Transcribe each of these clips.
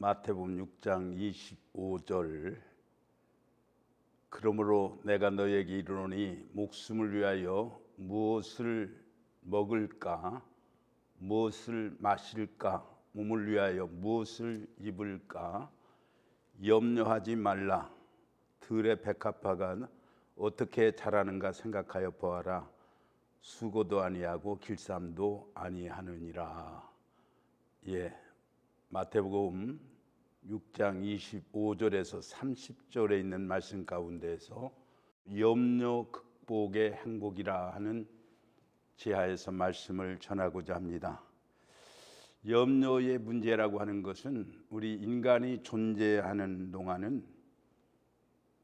마태복음 6장 25절 그러므로 내가 너에게 이르노니 목숨을 위하여 무엇을 먹을까 무엇을 마실까 몸을 위하여 무엇을 입을까 염려하지 말라. 들의 백합화가 어떻게 자라는가 생각하여 보아라. 수고도 아니하고 길쌈도 아니하느니라. 마태복음 6장 25절에서 30절에 있는 말씀 가운데에서 염려 극복의 행복이라 하는 지하에서 말씀을 전하고자 합니다. 염려의 문제라고 하는 것은 우리 인간이 존재하는 동안은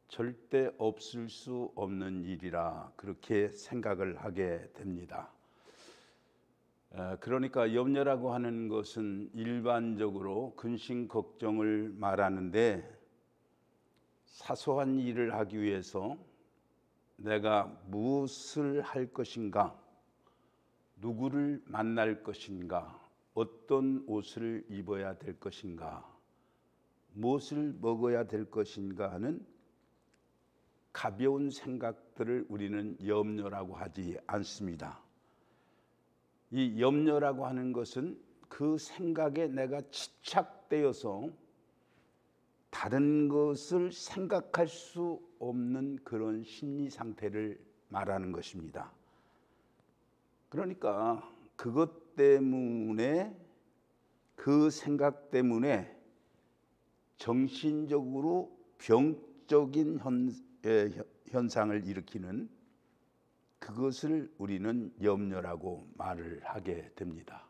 절대 없을 수 없는 일이라 그렇게 생각을 하게 됩니다. 그러니까 염려라고 하는 것은 일반적으로 근심 걱정을 말하는데 사소한 일을 하기 위해서 내가 무엇을 할 것인가, 누구를 만날 것인가, 어떤 옷을 입어야 될 것인가, 무엇을 먹어야 될 것인가 하는 가벼운 생각들을 우리는 염려라고 하지 않습니다. 이 염려라고 하는 것은 그 생각에 내가 집착되어서 다른 것을 생각할 수 없는 그런 심리 상태를 말하는 것입니다. 그러니까 그것 때문에, 그 생각 때문에 정신적으로 병적인 현상을 일으키는 그것을 우리는 염려라고 말을 하게 됩니다.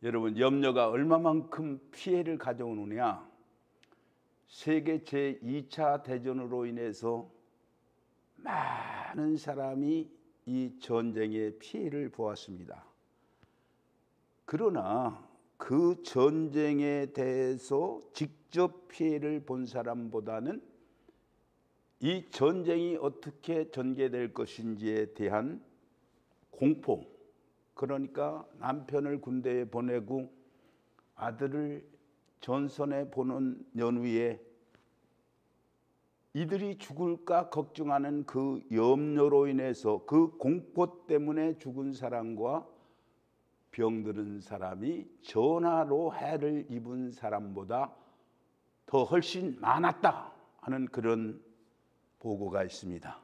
여러분, 염려가 얼마만큼 피해를 가져오느냐? 세계 제2차 대전으로 인해서 많은 사람이 이 전쟁의 피해를 보았습니다. 그러나 그 전쟁에 대해서 직접 피해를 본 사람보다는 이 전쟁이 어떻게 전개될 것인지에 대한 공포, 그러니까 남편을 군대에 보내고 아들을 전선에 보낸 연후에 이들이 죽을까 걱정하는 그 염려로 인해서 그 공포 때문에 죽은 사람과 병들은 사람이 전화로 해를 입은 사람보다 더 훨씬 많았다 하는 그런 보고가 있습니다.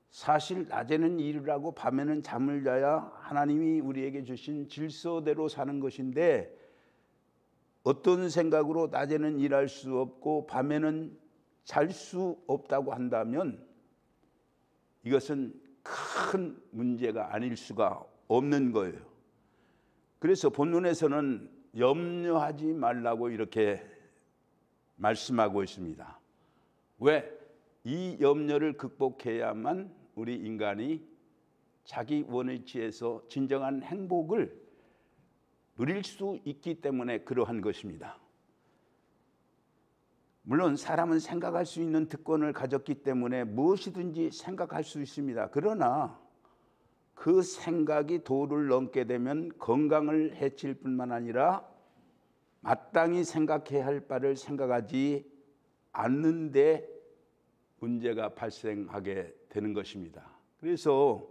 사실 낮에는 일을 하고 밤에는 잠을 자야 하나님이 우리에게 주신 질서대로 사는 것인데 어떤 생각으로 낮에는 일할 수 없고 밤에는 잘 수 없다고 한다면 이것은 큰 문제가 아닐 수가 없는 거예요. 그래서 본문에서는 염려하지 말라고 이렇게 말씀하고 있습니다. 왜? 이 염려를 극복해야만 우리 인간이 자기 원위치에서 진정한 행복을 누릴 수 있기 때문에 그러한 것입니다. 물론 사람은 생각할 수 있는 특권을 가졌기 때문에 무엇이든지 생각할 수 있습니다. 그러나 그 생각이 도를 넘게 되면 건강을 해칠 뿐만 아니라 마땅히 생각해야 할 바를 생각하지 않는데 문제가 발생하게 되는 것입니다. 그래서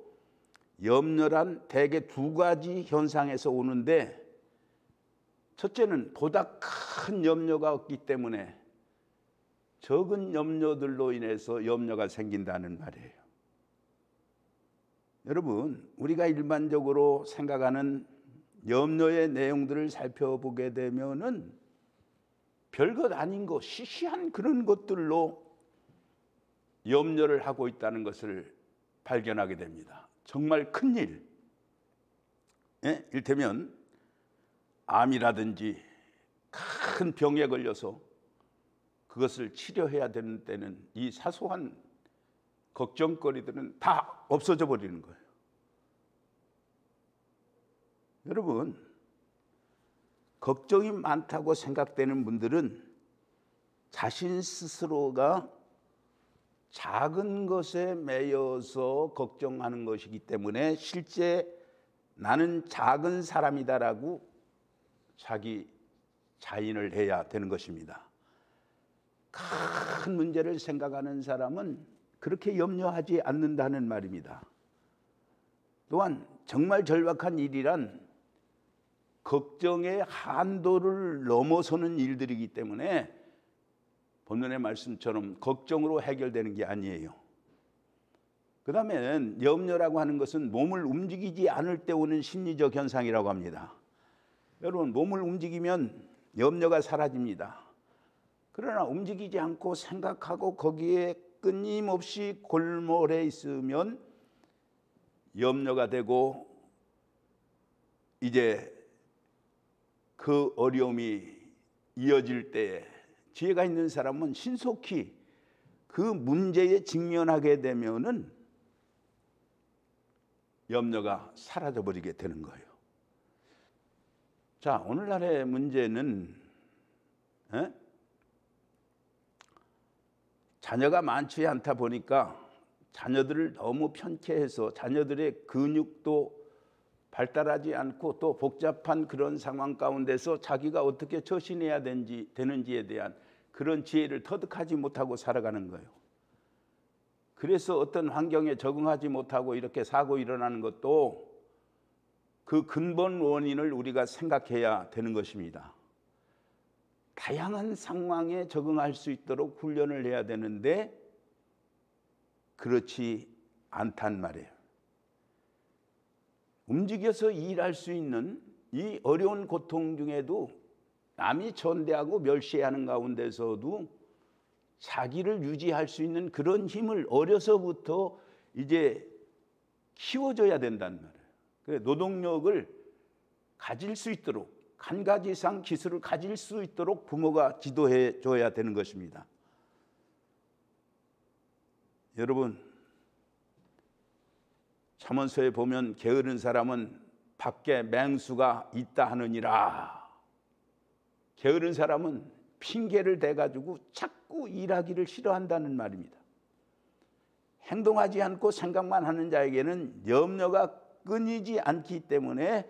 염려란 대개 두 가지 현상에서 오는데 첫째는 보다 큰 염려가 없기 때문에 적은 염려들로 인해서 염려가 생긴다는 말이에요. 여러분, 우리가 일반적으로 생각하는 염려의 내용들을 살펴보게 되면은 별것 아닌 것, 시시한 그런 것들로 염려를 하고 있다는 것을 발견하게 됩니다. 정말 큰일, 이를테면 암이라든지 큰 병에 걸려서 그것을 치료해야 되는 때는 이 사소한 걱정거리들은 다 없어져 버리는 거예요. 여러분, 걱정이 많다고 생각되는 분들은 자신 스스로가 작은 것에 매여서 걱정하는 것이기 때문에 실제 나는 작은 사람이다라고 자기 자인을 해야 되는 것입니다. 큰 문제를 생각하는 사람은 그렇게 염려하지 않는다는 말입니다. 또한 정말 절박한 일이란 걱정의 한도를 넘어서는 일들이기 때문에 본문의 말씀처럼 걱정으로 해결되는 게 아니에요. 그 다음에 염려라고 하는 것은 몸을 움직이지 않을 때 오는 심리적 현상이라고 합니다. 여러분, 몸을 움직이면 염려가 사라집니다. 그러나 움직이지 않고 생각하고 거기에 끊임없이 골몰해 있으면 염려가 되고, 이제 그 어려움이 이어질 때 지혜가 있는 사람은 신속히 그 문제에 직면하게 되면은 염려가 사라져 버리게 되는 거예요. 자, 오늘날의 문제는 자녀가 많지 않다 보니까 자녀들을 너무 편케해서 자녀들의 근육도 발달하지 않고 또 복잡한 그런 상황 가운데서 자기가 어떻게 처신해야 되는지에 대한 그런 지혜를 터득하지 못하고 살아가는 거예요. 그래서 어떤 환경에 적응하지 못하고 이렇게 사고 일어나는 것도 그 근본 원인을 우리가 생각해야 되는 것입니다. 다양한 상황에 적응할 수 있도록 훈련을 해야 되는데 그렇지 않단 말이에요. 움직여서 일할 수 있는 이 어려운 고통 중에도 남이 전대하고 멸시하는 가운데서도 자기를 유지할 수 있는 그런 힘을 어려서부터 이제 키워줘야 된단 말이에요. 노동력을 가질 수 있도록, 한 가지 이상 기술을 가질 수 있도록 부모가 지도해 줘야 되는 것입니다. 여러분, 잠언서에 보면 게으른 사람은 밖에 맹수가 있다 하느니라. 게으른 사람은 핑계를 대가지고 자꾸 일하기를 싫어한다는 말입니다. 행동하지 않고 생각만 하는 자에게는 염려가 끊이지 않기 때문에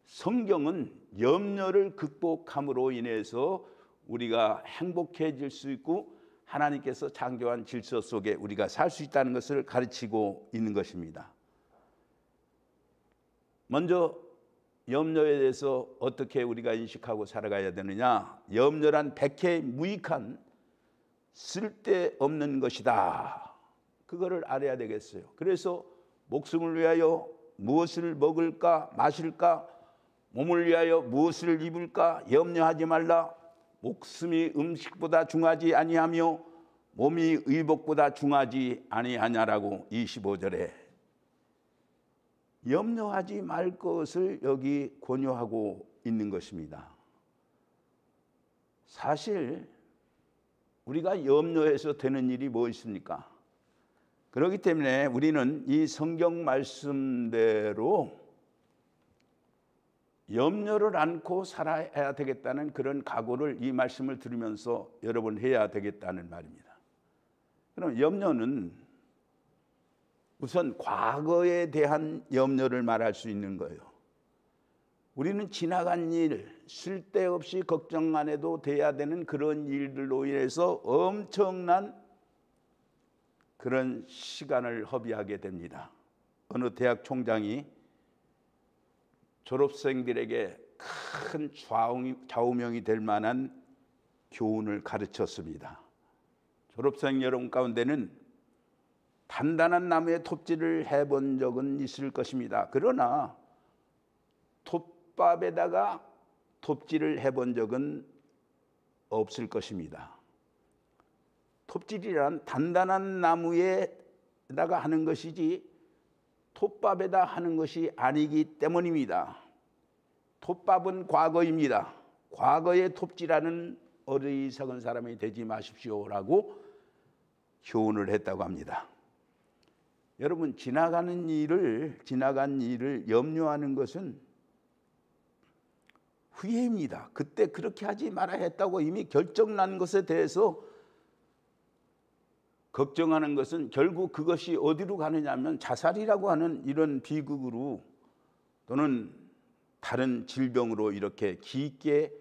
성경은 염려를 극복함으로 인해서 우리가 행복해질 수 있고 하나님께서 창조한 질서 속에 우리가 살 수 있다는 것을 가르치고 있는 것입니다. 먼저 염려에 대해서 어떻게 우리가 인식하고 살아가야 되느냐? 염려란 백해 무익한 쓸데없는 것이다. 그거를 알아야 되겠어요. 그래서 목숨을 위하여 무엇을 먹을까 마실까, 몸을 위하여 무엇을 입을까 염려하지 말라. 목숨이 음식보다 중하지 아니하며 몸이 의복보다 중하지 아니하냐라고 25절에 염려하지 말 것을 여기 권유하고 있는 것입니다. 사실 우리가 염려해서 되는 일이 뭐 있습니까? 그렇기 때문에 우리는 이 성경 말씀대로 염려를 안고 살아야 되겠다는 그런 각오를 이 말씀을 들으면서 여러분 해야 되겠다는 말입니다. 그럼 염려는 우선 과거에 대한 염려를 말할 수 있는 거예요. 우리는 지나간 일, 쓸데없이 걱정 안 해도 돼야 되는 그런 일들로 인해서 엄청난 그런 시간을 허비하게 됩니다. 어느 대학 총장이 졸업생들에게 큰 좌우명이 될 만한 교훈을 가르쳤습니다. 졸업생 여러분 가운데는 단단한 나무에 톱질을 해본 적은 있을 것입니다. 그러나 톱밥에다가 톱질을 해본 적은 없을 것입니다. 톱질이란 단단한 나무에다가 하는 것이지 톱밥에다 하는 것이 아니기 때문입니다. 톱밥은 과거입니다. 과거에 톱질하는 어리석은 사람이 되지 마십시오라고 교훈을 했다고 합니다. 여러분, 지나간 일을 염려하는 것은 후회입니다. 그때 그렇게 하지 말아야 했다고 이미 결정난 것에 대해서 걱정하는 것은 결국 그것이 어디로 가느냐 하면 자살이라고 하는 이런 비극으로 또는 다른 질병으로 이렇게 깊게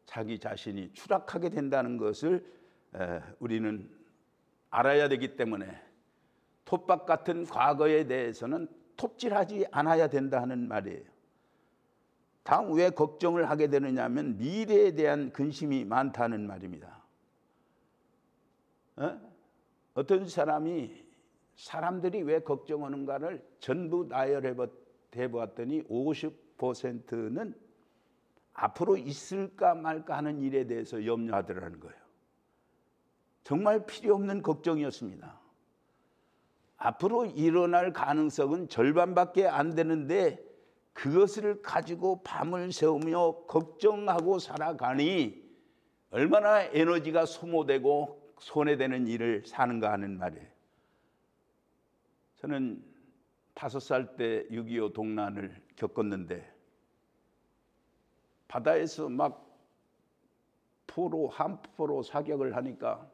자기 자신이 추락하게 된다는 것을 우리는 알아야 되기 때문에 톱밥 같은 과거에 대해서는 톱질하지 않아야 된다 하는 말이에요. 다음 왜 걱정을 하게 되느냐 하면 미래에 대한 근심이 많다는 말입니다. 어떤 사람들이 왜 걱정하는가를 전부 나열해 보았더니 50%는 앞으로 있을까 말까 하는 일에 대해서 염려하더라는 거예요. 정말 필요 없는 걱정이었습니다. 앞으로 일어날 가능성은 절반밖에 안 되는데 그것을 가지고 밤을 새우며 걱정하고 살아가니 얼마나 에너지가 소모되고 손해되는 일을 사는가 하는 말이에요. 저는 5살 때 6.25 동란을 겪었는데 바다에서 막 한포로 사격을 하니까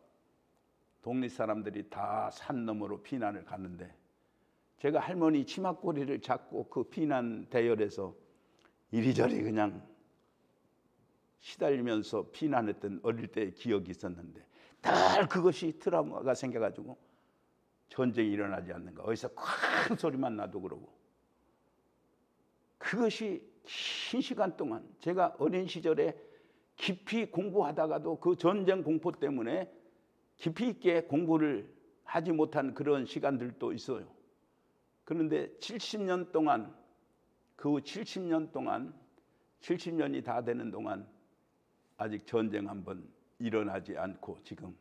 동네 사람들이 다 산 너머로 피난을 갔는데 제가 할머니 치마꼬리를 잡고 그 피난 대열에서 이리저리 그냥 시달리면서 피난했던 어릴 때의 기억이 있었는데 늘 그것이 트라우마가 생겨가지고 전쟁이 일어나지 않는가, 어디서 큰 소리만 나도 그러고, 그것이 긴 시간 동안 제가 어린 시절에 깊이 공부하다가도 그 전쟁 공포 때문에 깊이 있게 공부를 하지 못한 그런 시간들도 있어요. 그런데 70년 동안, 그 70년이 다 되는 동안 아직 전쟁 한번 일어나지 않고 지금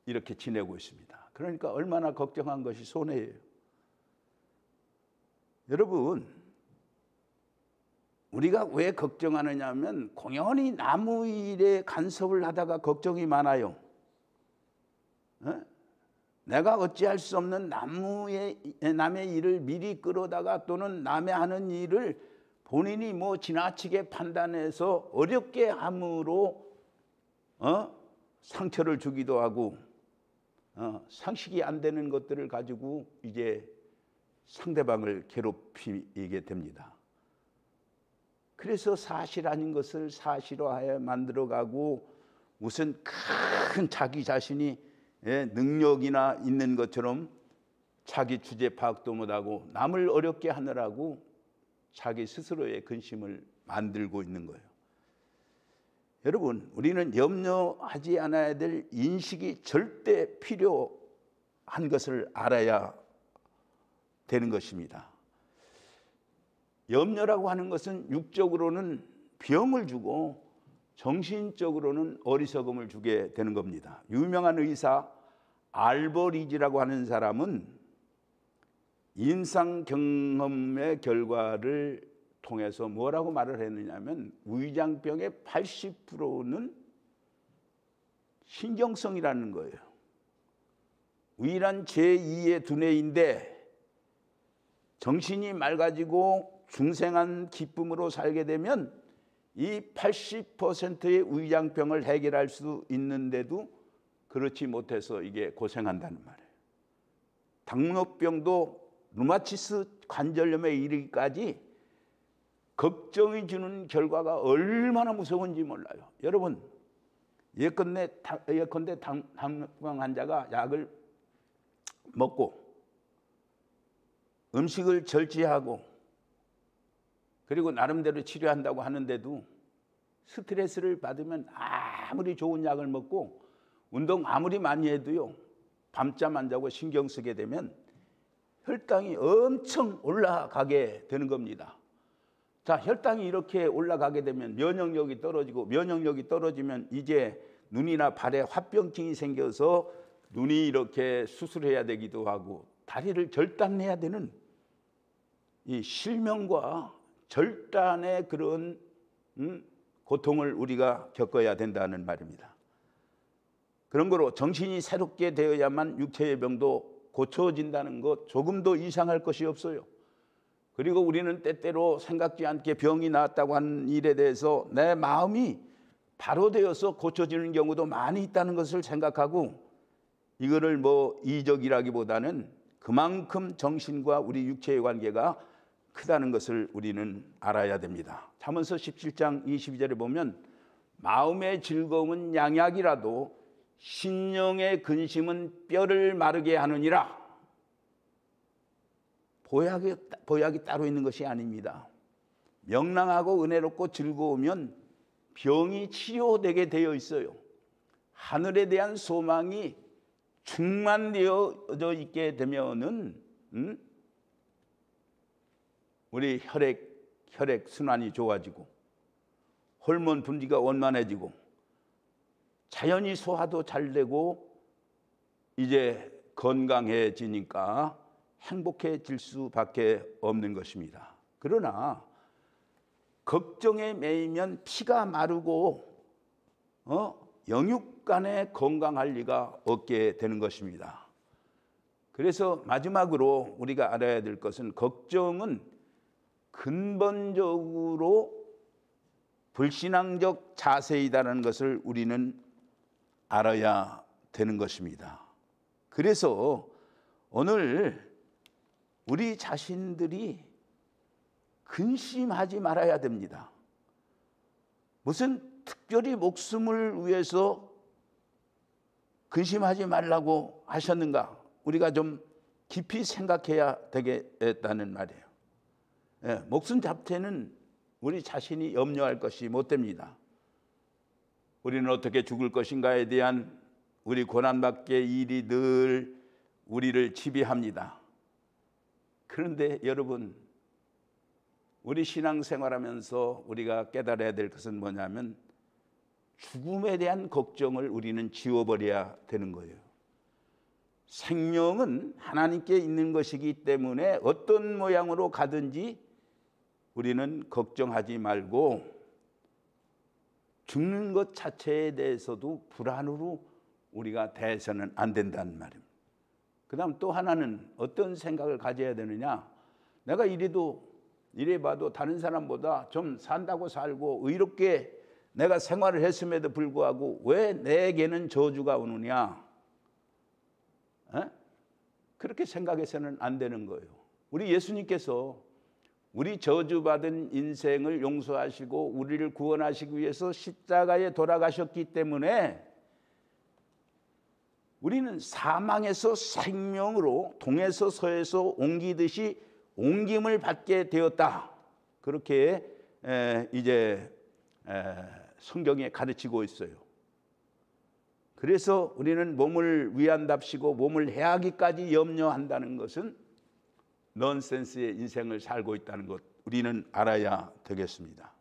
이렇게 지내고 있습니다. 그러니까 얼마나 걱정한 것이 손해예요. 여러분, 우리가 왜 걱정하느냐 하면 공연히 나무 일에 간섭을 하다가 걱정이 많아요. 내가 어찌할 수 없는 남의 일을 미리 끌어다가 또는 남의 하는 일을 본인이 지나치게 판단해서 어렵게 함으로 상처를 주기도 하고 상식이 안 되는 것들을 가지고 이제 상대방을 괴롭히게 됩니다. 그래서 사실 아닌 것을 사실화해 만들어가고 무슨 큰 자기 자신이 능력이나 있는 것처럼 자기 주제 파악도 못하고 남을 어렵게 하느라고 자기 스스로의 근심을 만들고 있는 거예요. 여러분, 우리는 염려하지 않아야 될 인식이 절대 필요한 것을 알아야 되는 것입니다. 염려라고 하는 것은 육적으로는 병을 주고 정신적으로는 어리석음을 주게 되는 겁니다. 유명한 의사 알버리지라고 하는 사람은 임상 경험의 결과를 통해서 뭐라고 말을 했느냐면 위장병의 80%는 신경성이라는 거예요. 위란 제2의 두뇌인데 정신이 맑아지고 중생한 기쁨으로 살게 되면 이 80%의 위장병을 해결할 수 있는데도 그렇지 못해서 이게 고생한다는 말이에요. 당뇨병도 루마티스 관절염에 이르기까지 걱정이 주는 결과가 얼마나 무서운지 몰라요. 여러분, 예컨대 당뇨병 환자가 약을 먹고 음식을 절제하고 그리고 나름대로 치료한다고 하는데도 스트레스를 받으면 아무리 좋은 약을 먹고 운동 아무리 많이 해도요, 밤잠 안 자고 신경 쓰게 되면 혈당이 엄청 올라가게 되는 겁니다. 자, 혈당이 이렇게 올라가게 되면 면역력이 떨어지고, 면역력이 떨어지면 이제 눈이나 발에 화병증이 생겨서 눈이 이렇게 수술해야 되기도 하고 다리를 절단해야 되는 이 실명과 절단의 그런 고통을 우리가 겪어야 된다는 말입니다. 그런 거로 정신이 새롭게 되어야만 육체의 병도 고쳐진다는 것 조금도 이상할 것이 없어요. 그리고 우리는 때때로 생각지 않게 병이 나았다고 하는 일에 대해서 내 마음이 바로 되어서 고쳐지는 경우도 많이 있다는 것을 생각하고 이거를 이적이라기보다는 그만큼 정신과 우리 육체의 관계가 크다는 것을 우리는 알아야 됩니다. 잠언서 17장 22절에 보면 마음의 즐거움은 양약이라도 신령의 근심은 뼈를 마르게 하느니라. 보약이 따로 있는 것이 아닙니다. 명랑하고 은혜롭고 즐거우면 병이 치료되게 되어 있어요. 하늘에 대한 소망이 충만되어져 있게 되면은 우리 혈액 순환이 좋아지고 호르몬 분비가 원만해지고 자연히 소화도 잘 되고 이제 건강해지니까 행복해질 수밖에 없는 것입니다. 그러나 걱정에 매이면 피가 마르고 영육간에 건강할 리가 없게 되는 것입니다. 그래서 마지막으로 우리가 알아야 될 것은 걱정은 근본적으로 불신앙적 자세이다라는 것을 우리는 알아야 되는 것입니다. 그래서 오늘 우리 자신들이 근심하지 말아야 됩니다. 무슨 특별히 목숨을 위해서 근심하지 말라고 하셨는가? 우리가 좀 깊이 생각해야 되겠다는 말이에요. 목숨 잡태는 우리 자신이 염려할 것이 못 됩니다. 우리는 어떻게 죽을 것인가에 대한 우리 고난밖에 일이 늘 우리를 지배합니다. 그런데 여러분, 우리 신앙생활하면서 우리가 깨달아야 될 것은 뭐냐면 죽음에 대한 걱정을 우리는 지워버려야 되는 거예요. 생명은 하나님께 있는 것이기 때문에 어떤 모양으로 가든지 우리는 걱정하지 말고 죽는 것 자체에 대해서도 불안으로 우리가 대해서는 안 된다는 말입니다. 그 다음 또 하나는 어떤 생각을 가져야 되느냐? 내가 이래봐도 다른 사람보다 좀 산다고 살고 의롭게 내가 생활을 했음에도 불구하고 왜 내게는 저주가 오느냐? 그렇게 생각해서는 안 되는 거예요. 우리 예수님께서 우리 저주받은 인생을 용서하시고 우리를 구원하시기 위해서 십자가에 돌아가셨기 때문에 우리는 사망에서 생명으로 동에서 서에서 옮기듯이 옮김을 받게 되었다. 그렇게 이제 성경에 가르치고 있어요. 그래서 우리는 몸을 위한답시고 몸을 해하기까지 염려한다는 것은 넌센스의 인생을 살고 있다는 것 우리는 알아야 되겠습니다.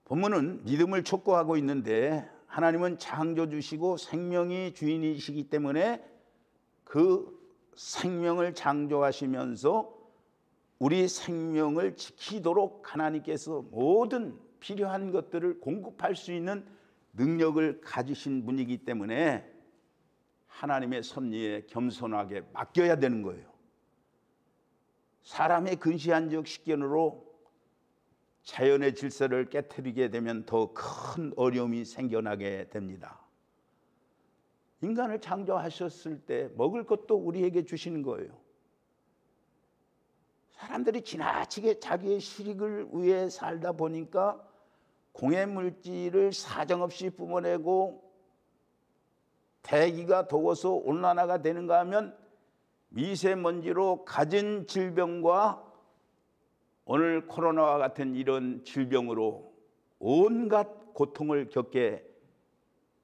본문은 믿음을 촉구하고 있는데 하나님은 창조주시고 생명이 주인이시기 때문에 그 생명을 창조하시면서 우리 생명을 지키도록 하나님께서 모든 필요한 것들을 공급할 수 있는 능력을 가지신 분이기 때문에 하나님의 섭리에 겸손하게 맡겨야 되는 거예요. 사람의 근시안적 식견으로 자연의 질서를 깨트리게 되면 더 큰 어려움이 생겨나게 됩니다. 인간을 창조하셨을 때 먹을 것도 우리에게 주시는 거예요. 사람들이 지나치게 자기의 실익을 위해 살다 보니까 공해 물질을 사정없이 뿜어내고 대기가 더워서 온난화가 되는가 하면 미세먼지로 갖은 질병과 오늘 코로나와 같은 이런 질병으로 온갖 고통을 겪게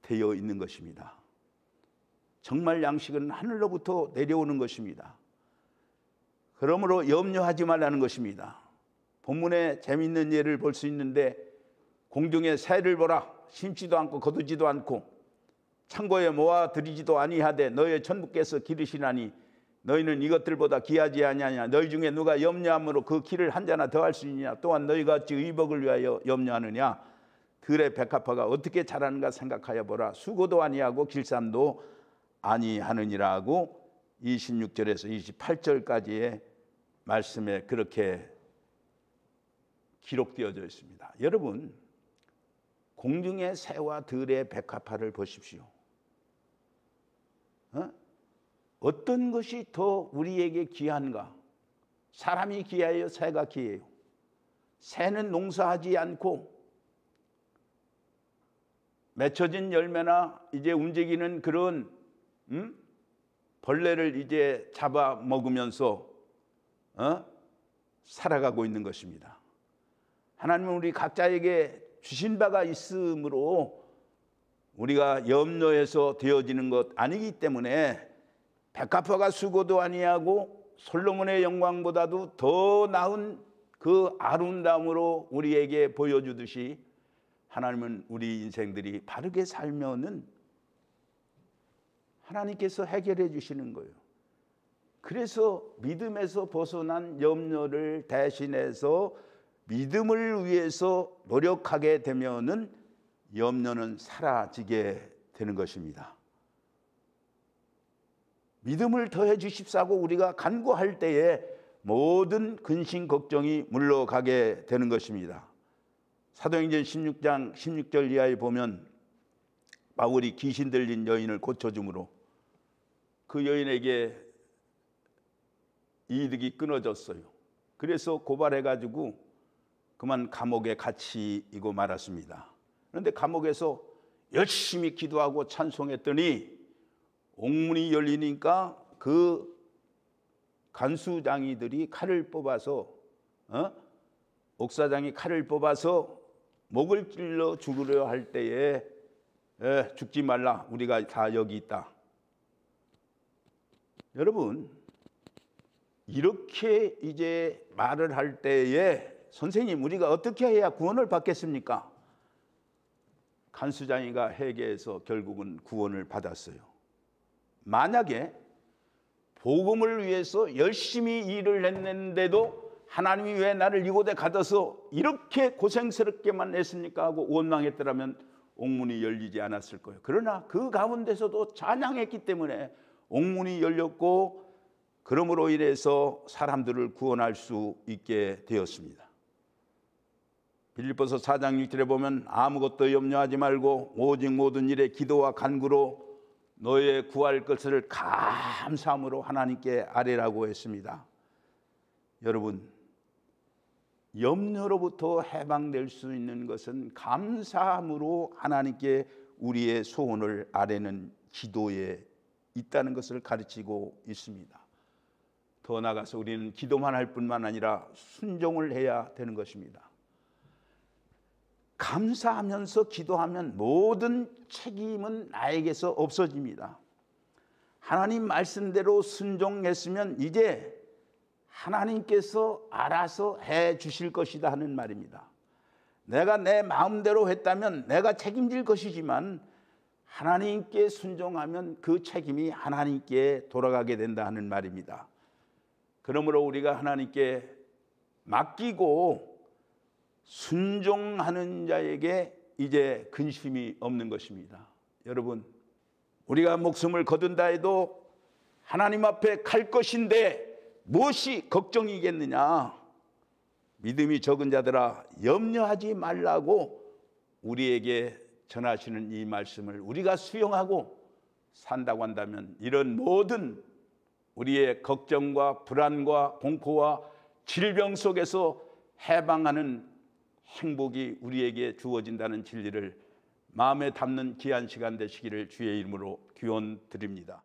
되어 있는 것입니다. 정말 양식은 하늘로부터 내려오는 것입니다. 그러므로 염려하지 말라는 것입니다. 본문에 재미있는 예를 볼 수 있는데 공중의 새를 보라. 심지도 않고 거두지도 않고 창고에 모아 들이지도 아니하되 너의 천부께서 기르시나니 너희는 이것들보다 귀하지 아니하냐. 너희 중에 누가 염려함으로 그 키를 한 자나 더할 수 있느냐. 또한 너희가 어찌 의복을 위하여 염려하느냐. 들의 백합화가 어떻게 자라는가 생각하여 보라. 수고도 아니하고 길쌈도 아니하느니라 하고 26절에서 28절까지의 말씀에 그렇게 기록되어져 있습니다. 여러분, 공중의 새와 들의 백합화를 보십시오. 어떤 것이 더 우리에게 귀한가? 사람이 귀해요? 새가 귀해요? 새는 농사하지 않고 맺혀진 열매나 이제 움직이는 그런 벌레를 이제 잡아 먹으면서 살아가고 있는 것입니다. 하나님은 우리 각자에게 주신 바가 있으므로 우리가 염려해서 되어지는 것 아니기 때문에 백합화가 수고도 아니하고 솔로몬의 영광보다도 더 나은 그 아름다움으로 우리에게 보여주듯이 하나님은 우리 인생들이 바르게 살면은 하나님께서 해결해 주시는 거예요. 그래서 믿음에서 벗어난 염려를 대신해서 믿음을 위해서 노력하게 되면은 염려는 사라지게 되는 것입니다. 믿음을 더해 주십사고 우리가 간구할 때에 모든 근심 걱정이 물러가게 되는 것입니다. 사도행전 16장 16절 이하에 보면 바울이 귀신 들린 여인을 고쳐줌으로 그 여인에게 이득이 끊어졌어요. 그래서 고발해가지고 그만 감옥에 갇히고 말았습니다. 그런데 감옥에서 열심히 기도하고 찬송했더니 옥문이 열리니까 그 간수장이들이 칼을 뽑아서 옥사장이 칼을 뽑아서 목을 찔러 죽으려 할 때에 죽지 말라, 우리가 다 여기 있다. 여러분, 이렇게 이제 말을 할 때에 선생님, 우리가 어떻게 해야 구원을 받겠습니까? 간수장이가 회개해서 결국은 구원을 받았어요. 만약에 복음을 위해서 열심히 일을 했는데도 하나님이 왜 나를 이곳에 가둬서 이렇게 고생스럽게만 했습니까 하고 원망했더라면 옥문이 열리지 않았을 거예요. 그러나 그 가운데서도 찬양했기 때문에 옥문이 열렸고 그러므로 인해서 사람들을 구원할 수 있게 되었습니다. 빌립보서 4장 6절에 보면 아무것도 염려하지 말고 오직 모든 일에 기도와 간구로 너의 구할 것을 감사함으로 하나님께 아뢰라고 했습니다. 여러분, 염려로부터 해방될 수 있는 것은 감사함으로 하나님께 우리의 소원을 아뢰는 기도에 있다는 것을 가르치고 있습니다. 더 나아가서 우리는 기도만 할 뿐만 아니라 순종을 해야 되는 것입니다. 감사하면서 기도하면 모든 책임은 나에게서 없어집니다. 하나님 말씀대로 순종했으면 이제 하나님께서 알아서 해 주실 것이다 하는 말입니다. 내가 내 마음대로 했다면 내가 책임질 것이지만 하나님께 순종하면 그 책임이 하나님께 돌아가게 된다 하는 말입니다. 그러므로 우리가 하나님께 맡기고 순종하는 자에게 이제 근심이 없는 것입니다. 여러분, 우리가 목숨을 거둔다 해도 하나님 앞에 갈 것인데 무엇이 걱정이겠느냐? 믿음이 적은 자들아 염려하지 말라고 우리에게 전하시는 이 말씀을 우리가 수용하고 산다고 한다면 이런 모든 우리의 걱정과 불안과 공포와 질병 속에서 해방하는 행복이 우리에게 주어진다는 진리를 마음에 담는 귀한 시간 되시기를 주의 이름으로 기원 드립니다.